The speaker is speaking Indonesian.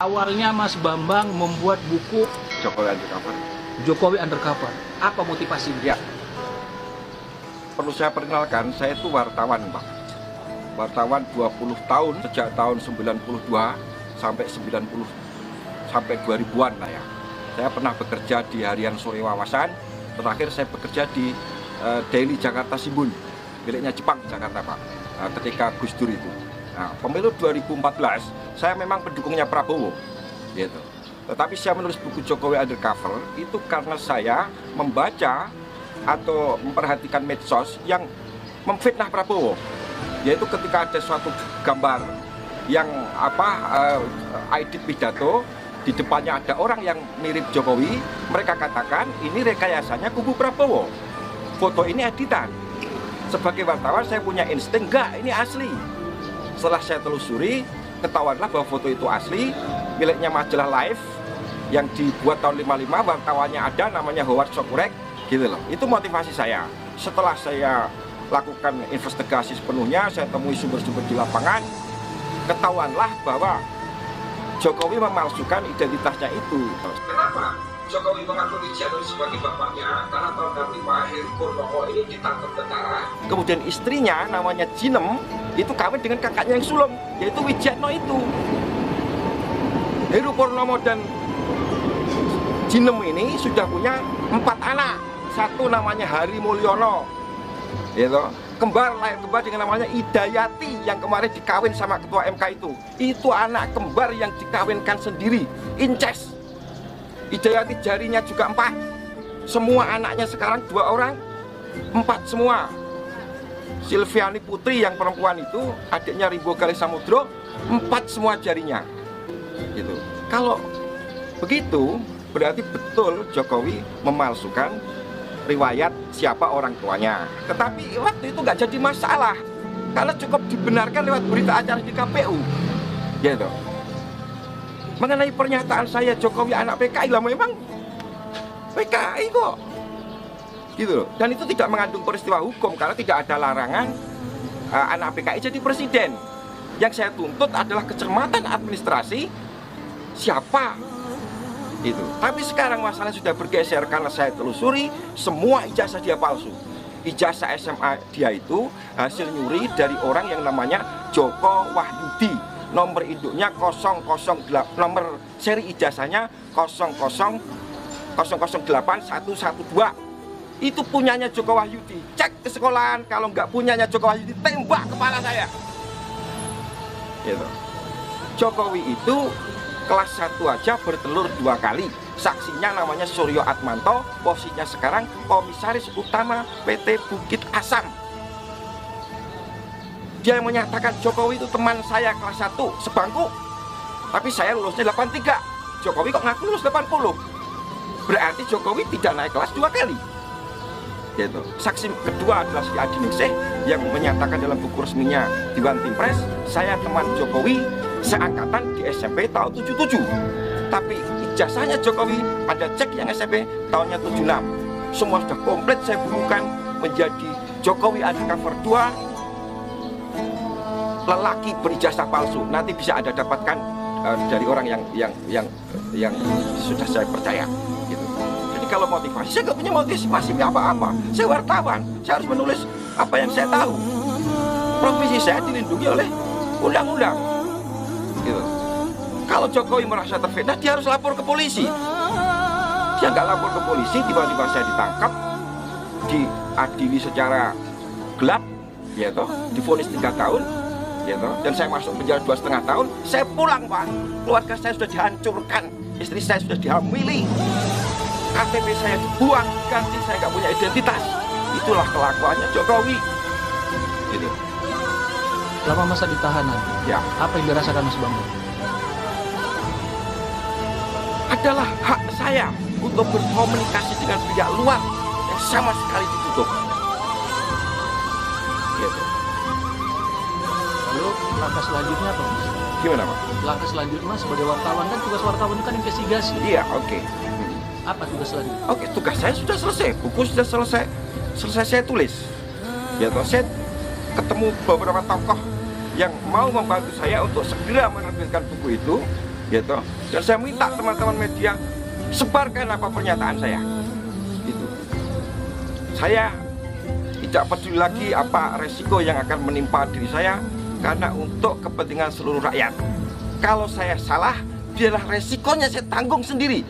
Awalnya Mas Bambang membuat buku Jokowi Undercover. Jokowi Undercover. Apa motivasinya? Ya, perlu saya perkenalkan, saya itu wartawan, Pak. Wartawan 20 tahun, sejak tahun 92 sampai 90 sampai 2000-an lah ya. Saya pernah bekerja di Harian Sore Wawasan. Terakhir saya bekerja di Daily Jakarta Shimbun, miliknya Jepang Jakarta, Pak. Ketika Gus Dur itu. Nah, pemilu 2014, saya memang pendukungnya Prabowo, gitu. Tetapi saya menulis buku Jokowi Undercover itu karena saya membaca atau memperhatikan medsos yang memfitnah Prabowo, yaitu ketika ada suatu gambar yang edit pidato, di depannya ada orang yang mirip Jokowi, mereka katakan ini rekayasanya kubu Prabowo, foto ini editan. Sebagai wartawan saya punya insting, enggak, ini asli. Setelah saya telusuri, ketahuanlah bahwa foto itu asli, miliknya majalah Life yang dibuat tahun 55, wartawannya ada, namanya Howard Sokurek, gitu loh. Itu motivasi saya. Setelah saya lakukan investigasi sepenuhnya, saya temui sumber-sumber di lapangan, ketahuanlah bahwa Jokowi memalsukan identitasnya itu. Kenapa Jokowi mengaku Wijiano sebagai bapaknya? Karena tahun nanti Pak Heru Purnomo ini ditangkap tentara. Kemudian istrinya namanya Jinem, itu kawin dengan kakaknya yang sulung, yaitu Wijiano itu. Heru Purnomo dan Jinem ini sudah punya 4 anak. Satu namanya Hari Mulyono, gitu. Lahir kembar dengan namanya Idayati yang kemarin dikawin sama ketua MK itu. Itu anak kembar yang dikawinkan sendiri, inces. Idayati jarinya juga 4. Semua anaknya sekarang 2 orang, 4 semua. Silviani Putri yang perempuan itu, adiknya Rimbo Galih Samudro, 4 semua jarinya. Gitu. Kalau begitu, berarti betul Jokowi memalsukan riwayat siapa orang tuanya. Tetapi waktu itu nggak jadi masalah, karena cukup dibenarkan lewat berita acara di KPU. Gitu. Mengenai pernyataan saya Jokowi anak PKI, lah memang PKI kok, gitu. Dan itu tidak mengandung peristiwa hukum karena tidak ada larangan anak PKI jadi presiden. Yang saya tuntut adalah kecermatan administrasi siapa itu. Tapi sekarang masalah sudah bergeser karena saya telusuri semua ijazah dia palsu. Ijazah SMA dia itu hasil nyuri dari orang yang namanya Joko Wahyudi. Nomor induknya 008, nomor seri ijazahnya 0008112. Itu punyanya Joko Wahyudi. Cek ke sekolahan, kalau nggak punyanya Joko Wahyudi, tembak kepala saya. Gitu. Jokowi itu kelas 1 aja bertelur 2 kali. Saksinya namanya Suryo Atmanto, posisinya sekarang komisaris utama PT Bukit Asam. Dia yang menyatakan Jokowi itu teman saya kelas 1 sebangku, tapi saya lulusnya 83. Jokowi kok ngaku lulus 80. Berarti Jokowi tidak naik kelas 2 kali. Gitu. Saksi kedua adalah si Adi Ningsih yang menyatakan dalam buku resminya Dewan Timpres, saya teman Jokowi seangkatan di SMP tahun 77. Tapi ijazahnya Jokowi ada cek yang SMP tahunnya 76. Semua sudah komplit saya bukukan menjadi Jokowi Undercover 2, lelaki berijazah palsu. Nanti bisa Anda dapatkan dari orang yang sudah saya percaya, gitu. Jadi kalau motivasi, saya nggak punya motivasi apa-apa. Saya wartawan, saya harus menulis apa yang saya tahu. Profesi saya dilindungi oleh undang-undang, gitu. Kalau Jokowi merasa terfitnah, dia harus lapor ke polisi. Dia nggak lapor ke polisi, tiba-tiba saya ditangkap, diadili secara gelap, gitu, divonis 3 tahun, gitu, dan saya masuk penjara 2,5 tahun. Saya pulang, Pak. Keluarga saya sudah dihancurkan, istri saya sudah dihamili, KTP saya dibuang, ganti, saya nggak punya identitas. Itulah kelakuannya Jokowi, gitu. Selama masa ditahanan, Ya, apa yang dirasakan Mas Bambang? adalah hak saya untuk berkomunikasi dengan pihak luar yang sama sekali ditutup. Gitu. Lalu langkah selanjutnya apa, Mas? Gimana, Pak? Langkah selanjutnya sebagai wartawan, kan tugas wartawan itu kan investigasi. Iya, oke. Apa tugas selanjutnya? Oke, tugas saya sudah selesai, buku sudah selesai saya tulis. Ya, toh, saya ketemu beberapa tokoh yang mau membantu saya untuk segera menerbitkan buku itu. gitu. Dan saya minta teman-teman media sebarkan apa pernyataan saya. Gitu. Saya tidak peduli lagi apa resiko yang akan menimpa diri saya, karena untuk kepentingan seluruh rakyat. Kalau saya salah, biarlah resikonya saya tanggung sendiri.